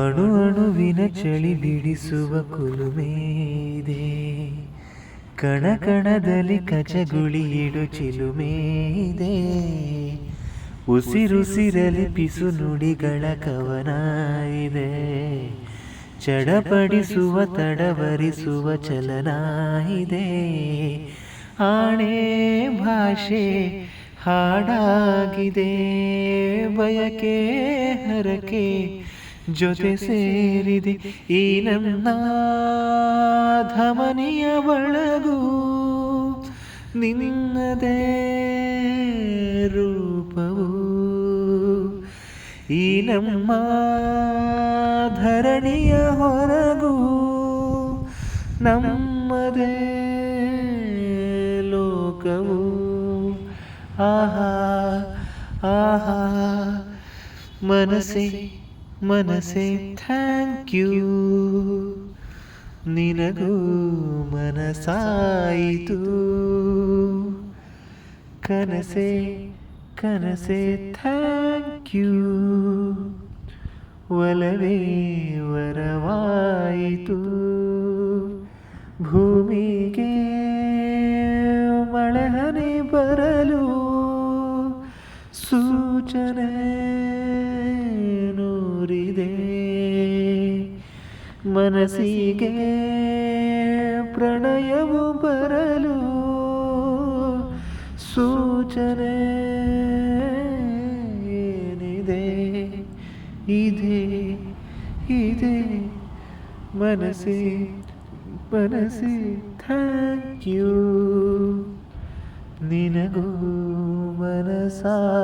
ಅಣು ಅಣುವಿನ ಚಳಿ ಬಿಡಿಸುವ ಕುಲುಮೆ ಇದೆ, ಕಣ ಕಣದಲ್ಲಿ ಕಚಗುಳಿ ಇಡು ಚಿಲುಮೆ ಇದೆ, ಉಸಿರುಸಿರಲಿ ಪಿಸು ನುಡಿಗಳ ಕವನ ಇದೆ, ಚಡಪಡಿಸುವ ತಡವರಿಸುವ ಚಲನ ಇದೆ, ಆಣೆ ಭಾಷೆ ಹಾಡಾಗಿದೆ, ಬಯಕೆ ಹರಕೆ ಜೊತೆ ಸೇರಿದೆ ಈ ನನ್ನ ಧಮನಿಯ ಒಳಗೂ ನಿನ್ನದೇ ರೂಪವು, ಈ ನಮ್ಮ ಧರಣಿಯ ಹೊರಗೂ ನಮ್ಮದೇ ಲೋಕವು. ಆಹಾ ಆಹಾ ಮನಸ್ಸೇ ಮನಸ್ಸೇ ಥ್ಯಾಂಕ್ ಯು, ನಿನಗೂ ಮನಸಾಯಿತು, ಕನಸೇ ಕನಸೇ ಥ್ಯಾಂಕ್ ಯು, ಒಲವೇ ವರವಾಯಿತು, ಭೂಮಿಗೆ ಮಳೆಹನಿ ಬರಲು ಸೂಚನೆ ನೂರಿದೆ, ಮನಸ್ಸಿಗೆ ಪ್ರಣಯವು ಬರಲು ಸೂಚನೆ ಏನಿದೆ, ಇದೆ ಇದೆ ಮನಸ್ಸೇ ಮನಸ್ಸೇ ಥ್ಯಾಂಕ್ ಯು, ನಿನಗೂ ಮನಸಾಯಿತು.